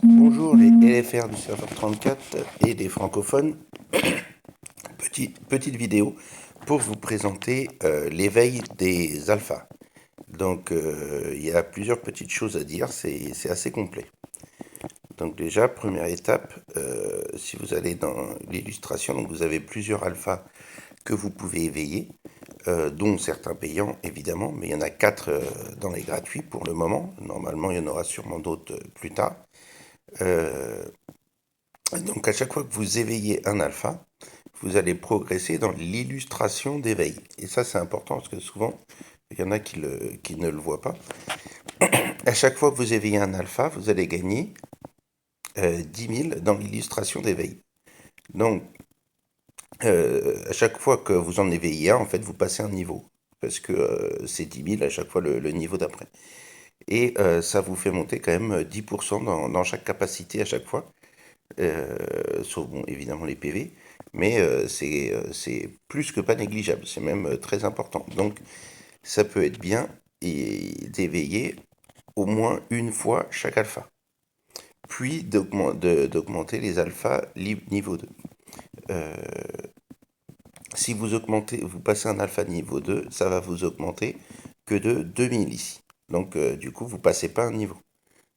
Bonjour les LFR du serveur 34 et les francophones. Petite vidéo pour vous présenter l'éveil des alphas. Donc il y a plusieurs petites choses à dire, c'est assez complet. Donc déjà, première étape, si vous allez dans l'illustration, donc vous avez plusieurs alphas que vous pouvez éveiller, dont certains payants évidemment, mais il y en a 4 dans les gratuits pour le moment. Normalement, il y en aura sûrement d'autres plus tard. Euh, Donc à chaque fois que vous éveillez un alpha, vous allez progresser dans l'illustration d'éveil. Et ça c'est important parce que souvent, il y en a qui ne le voient pas. À chaque fois que vous éveillez un alpha, vous allez gagner 10 000 dans l'illustration d'éveil. Donc à chaque fois que vous en éveillez un, en fait, vous passez un niveau. Parce que c'est 10 000 à chaque fois le niveau d'après. Et ça vous fait monter quand même 10% dans chaque capacité à chaque fois. Sauf bon, évidemment les PV, mais c'est plus que pas négligeable, c'est même très important. Donc ça peut être bien d'éveiller au moins une fois chaque alpha, puis d'augmenter les alphas niveau 2. Euh, Si vous passez un alpha niveau 2, ça va vous augmenter que de 2000 ici. Donc du coup, vous passez pas un niveau.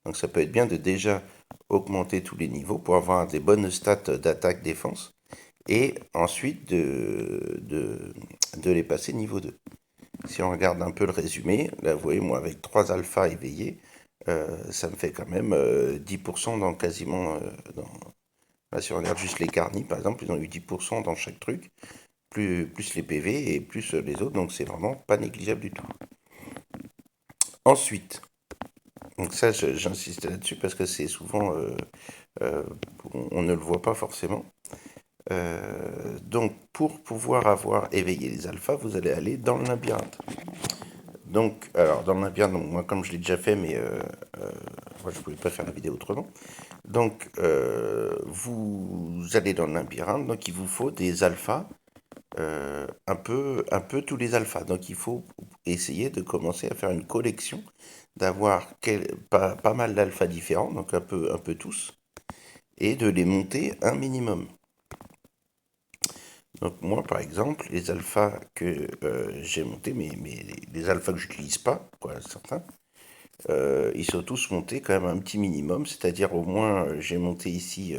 Donc ça peut être bien de déjà augmenter tous les niveaux pour avoir des bonnes stats d'attaque-défense et ensuite de les passer niveau 2. Si on regarde un peu le résumé, là vous voyez, moi avec 3 alphas éveillés, ça me fait quand même 10% dans quasiment... là, si on regarde juste les carnis, par exemple, ils ont eu 10% dans chaque truc, plus les PV et plus les autres, donc c'est vraiment pas négligeable du tout. Ensuite, donc ça j'insiste là-dessus parce que c'est souvent... euh, on ne le voit pas forcément. Donc, pour pouvoir avoir éveillé les alphas, vous allez aller dans le labyrinthe. Donc, alors, dans le labyrinthe, donc, moi, comme je l'ai déjà fait, mais moi, je ne pouvais pas faire la vidéo autrement. Donc, vous allez dans le labyrinthe, donc il vous faut des alphas, un peu tous les alphas. Donc, il faut essayer de commencer à faire une collection, d'avoir pas mal d'alphas différents, donc un peu tous, et de les monter un minimum. Donc moi, par exemple, les alphas que j'ai montés, mais les alphas que je n'utilise pas, quoi, certains, ils sont tous montés quand même un petit minimum, c'est-à-dire au moins j'ai monté ici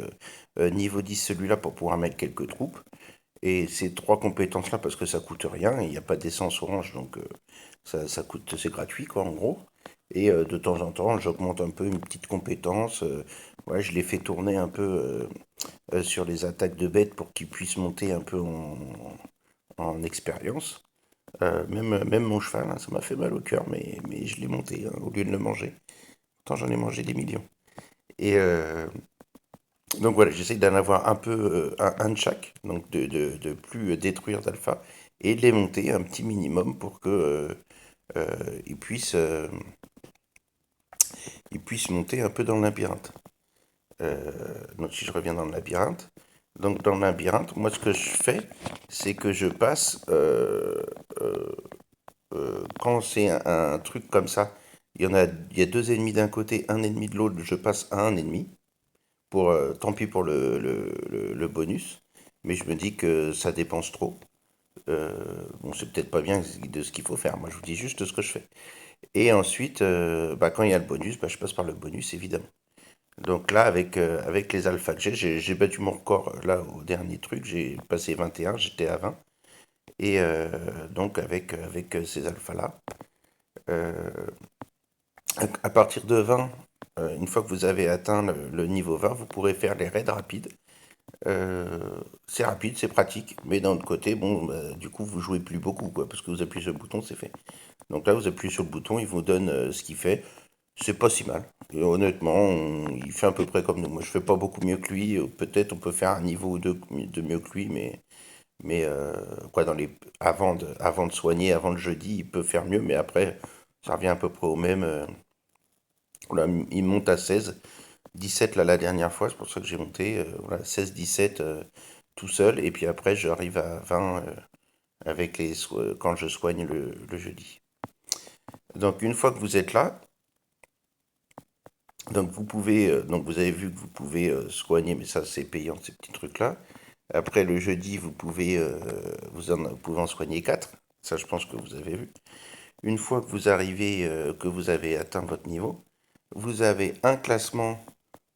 niveau 10 celui-là pour pouvoir mettre quelques troupes, et ces 3 compétences-là parce que ça coûte rien, il n'y a pas d'essence orange, donc ça coûte, c'est gratuit quoi en gros. Et de temps en temps, j'augmente un peu une petite compétence, ouais, je les fais tourner un peu sur les attaques de bêtes pour qu'ils puissent monter un peu en expérience. Même mon cheval, hein, ça m'a fait mal au cœur, mais je l'ai monté hein, au lieu de le manger. Pourtant, j'en ai mangé des millions. Et donc voilà, j'essaye d'en avoir un peu un de chaque, donc de plus détruire d'alpha, et de les monter un petit minimum pour que ils puissent, ils puissent monter un peu dans le labyrinthe. Donc si je reviens dans le labyrinthe, donc dans le labyrinthe, moi ce que je fais, c'est que je passe euh, quand c'est un truc comme ça, il y a 2 ennemis d'un côté, un ennemi de l'autre, je passe à un ennemi. Pour, tant pis pour le bonus, mais je me dis que ça dépense trop. Bon, c'est peut-être pas bien de ce qu'il faut faire. Moi, je vous dis juste ce que je fais. Et ensuite, bah, quand il y a le bonus, bah, je passe par le bonus, évidemment. Donc là, avec les alphas que j'ai battu mon record là au dernier truc. J'ai passé 21, j'étais à 20. Et donc avec ces alphas-là, euh, à partir de 20, une fois que vous avez atteint le niveau 20, vous pourrez faire les raids rapides. C'est rapide, c'est pratique, mais d'un autre côté, bon, bah, du coup, vous jouez plus beaucoup, quoi, parce que vous appuyez sur le bouton, c'est fait. Donc là, vous appuyez sur le bouton, il vous donne ce qu'il fait. C'est pas si mal. Et honnêtement, il fait à peu près comme nous. Moi, je fais pas beaucoup mieux que lui. Peut-être on peut faire un niveau ou deux de mieux que lui, mais quoi, avant de soigner, avant le jeudi, il peut faire mieux, mais après, ça revient à peu près au même. Voilà, il monte à 16. 17 là la dernière fois, c'est pour ça que j'ai monté voilà, 16-17 tout seul, et puis après j'arrive à 20 avec quand je soigne le jeudi. Donc une fois que vous êtes là, Donc vous pouvez, donc vous avez vu que vous pouvez soigner, mais ça c'est payant ces petits trucs-là. Après le jeudi, vous pouvez en soigner 4. Ça je pense que vous avez vu. Une fois que vous arrivez, que vous avez atteint votre niveau, vous avez un classement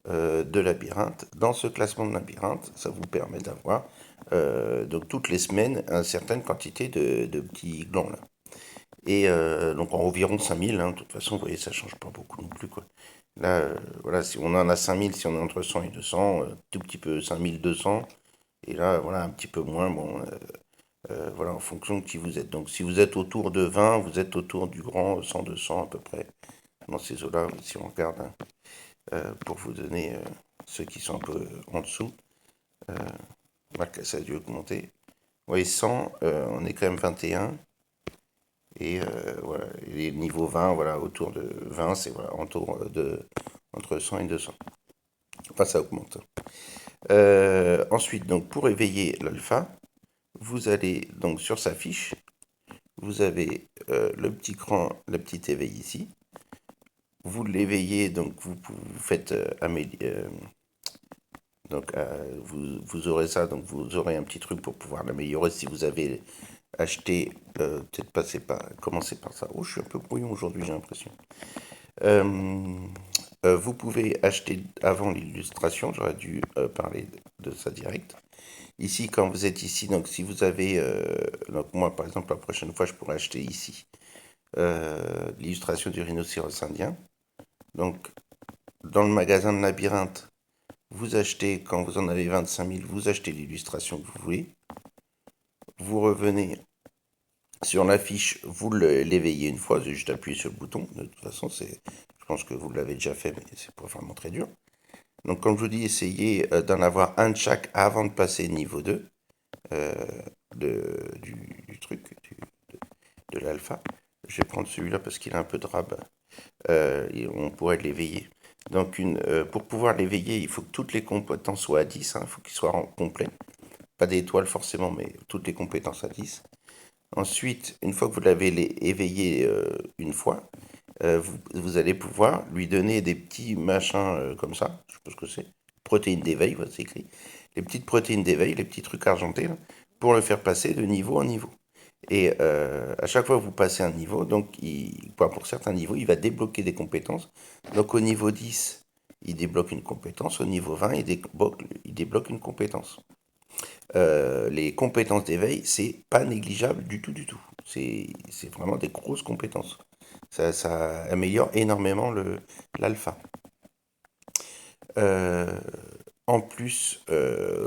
de labyrinthe. Dans ce classement de labyrinthe, ça vous permet d'avoir donc toutes les semaines une certaine quantité de petits glands là. Et donc environ 5000, hein, de toute façon, vous voyez, ça change pas beaucoup non plus, quoi. Là, voilà, si on en a 5000, si on est entre 100 et 200, tout petit peu 5200, et là, voilà, un petit peu moins, bon, voilà, en fonction de qui vous êtes. Donc si vous êtes autour de 20, vous êtes autour du grand 100-200 à peu près, dans ces eaux-là, si on regarde, hein, pour vous donner ceux qui sont un peu en dessous. Voilà, ça a dû augmenter. Oui, 100, on est quand même 21. Et voilà, les niveaux 20, voilà, autour de 20, c'est voilà, entre 100 et 200. Enfin, ça augmente. Ensuite, donc, pour éveiller l'alpha, vous allez donc sur sa fiche, vous avez le petit cran, le petit éveil ici. Vous l'éveillez, donc vous faites donc vous aurez ça, donc vous aurez un petit truc pour pouvoir l'améliorer si vous avez acheté, peut-être commencer par ça. Oh, je suis un peu brouillon aujourd'hui, j'ai l'impression. Euh, vous pouvez acheter avant l'illustration, j'aurais dû parler de ça direct. Ici, quand vous êtes ici, donc si vous avez, donc moi par exemple, la prochaine fois, je pourrais acheter ici l'illustration du rhinocéros indien. Donc, dans le magasin de labyrinthe, vous achetez, quand vous en avez 25 000, vous achetez l'illustration que vous voulez. Vous revenez sur la fiche, vous l'éveillez une fois, c'est juste appuyer sur le bouton. De toute façon, je pense que vous l'avez déjà fait, mais c'est pas vraiment très dur. Donc, comme je vous dis, essayez d'en avoir un de chaque avant de passer niveau 2 euh, du truc, de l'alpha. Je vais prendre celui-là parce qu'il a un peu de rab. On pourrait l'éveiller. Donc, pour pouvoir l'éveiller, il faut que toutes les compétences soient à 10. Il faut qu'il soit complet. Pas d'étoiles forcément, mais toutes les compétences à 10. Ensuite, une fois que vous l'avez éveillé une fois, vous allez pouvoir lui donner des petits machins comme ça. Je sais pas ce que c'est. Protéines d'éveil, voilà, c'est écrit. Les petites protéines d'éveil, les petits trucs argentés, là, pour le faire passer de niveau en niveau. Et à chaque fois que vous passez un niveau, donc pour certains niveaux, il va débloquer des compétences. Donc au niveau 10, il débloque une compétence. Au niveau 20, il débloque une compétence. Les compétences d'éveil, c'est pas négligeable du tout, du tout. C'est vraiment des grosses compétences. Ça améliore énormément l'alpha. Euh, En plus,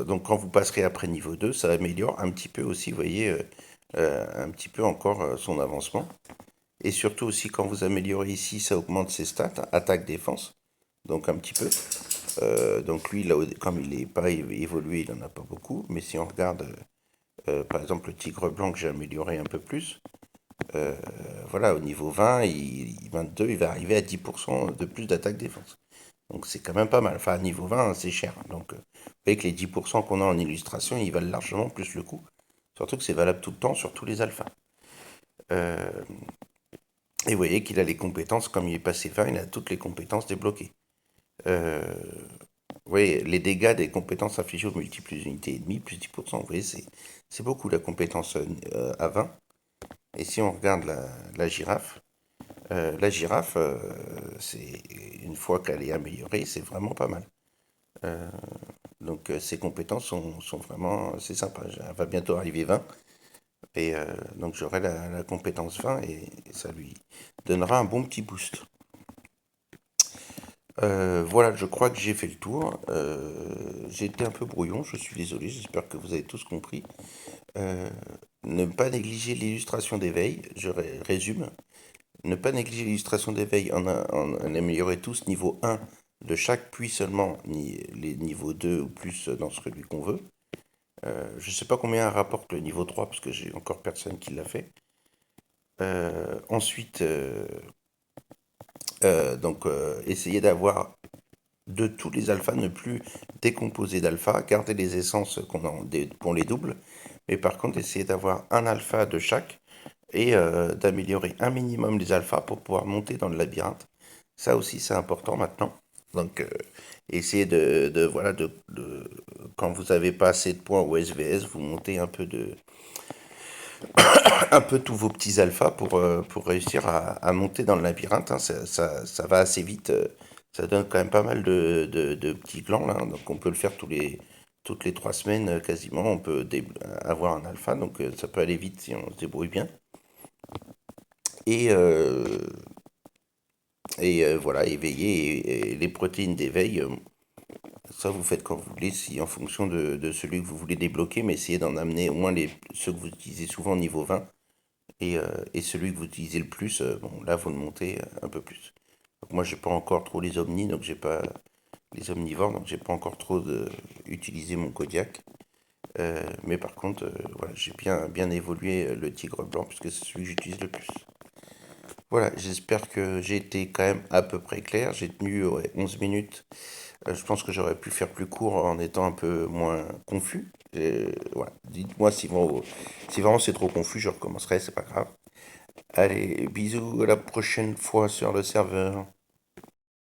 donc quand vous passerez après niveau 2, ça améliore un petit peu aussi, vous voyez, un petit peu encore son avancement. Et surtout aussi, quand vous améliorez ici, ça augmente ses stats, hein, attaque, défense, donc un petit peu. Donc lui, là, comme il n'est pas évolué, il n'en a pas beaucoup. Mais si on regarde, par exemple, le tigre blanc que j'ai amélioré un peu plus, euh, voilà, au niveau 20, 22, il va arriver à 10% de plus d'attaque-défense. Donc c'est quand même pas mal. Enfin, à niveau 20, c'est cher. Donc vous voyez que les 10% qu'on a en illustration, ils valent largement plus le coup. Surtout que c'est valable tout le temps sur tous les alphas. Euh, et vous voyez qu'il a les compétences, comme il est passé 20, il a toutes les compétences débloquées. Euh, Vous voyez, les dégâts des compétences infligées au multiple plus unité et demi, plus 10%. Vous voyez, c'est beaucoup la compétence à 20. Et si on regarde la girafe, c'est une fois qu'elle est améliorée, c'est vraiment pas mal. Euh, donc ses compétences sont vraiment, c'est sympa. Elle va bientôt arriver 20. Et donc j'aurai la compétence 20 et ça lui donnera un bon petit boost. Voilà, je crois que j'ai fait le tour. J'ai été un peu brouillon, je suis désolé, j'espère que vous avez tous compris. Euh, Ne pas négliger l'illustration d'éveil, je résume. Ne pas négliger l'illustration d'éveil, en améliorer tous niveau 1 de chaque puits seulement, ni les niveaux 2 ou plus dans celui qu'on veut. Je ne sais pas combien rapporte le niveau 3 parce que j'ai encore personne qui l'a fait. Ensuite, donc essayer d'avoir de tous les alphas, ne plus décomposer d'alpha, garder les essences qu'on les double, mais par contre essayer d'avoir un alpha de chaque et d'améliorer un minimum les alphas pour pouvoir monter dans le labyrinthe. Ça aussi c'est important maintenant. Donc, essayez voilà, quand vous n'avez pas assez de points au SVS, vous montez un peu tous vos petits alphas pour réussir à monter dans le labyrinthe, hein. Ça va assez vite. Ça donne quand même pas mal de petits clans, là, hein. Donc on peut le faire toutes les 3 semaines quasiment. On peut avoir un alpha, donc ça peut aller vite si on se débrouille bien. Et, euh, voilà, éveiller et les protéines d'éveil. Ça, vous faites quand vous voulez, si en fonction de celui que vous voulez débloquer, mais essayez d'en amener au moins ceux que vous utilisez souvent niveau 20. Et celui que vous utilisez le plus, bon, là, vous le montez un peu plus. Donc moi, j'ai pas encore trop les omnis, donc j'ai pas les omnivores, donc j'ai pas encore trop utilisé mon Kodiak. Mais par contre, voilà, j'ai bien évolué le tigre blanc, puisque c'est celui que j'utilise le plus. Voilà, j'espère que j'ai été quand même à peu près clair. J'ai tenu, ouais, 11 minutes. Je pense que j'aurais pu faire plus court en étant un peu moins confus. Voilà. Dites-moi si vraiment c'est trop confus, je recommencerai, c'est pas grave. Allez, bisous, à la prochaine fois sur le serveur.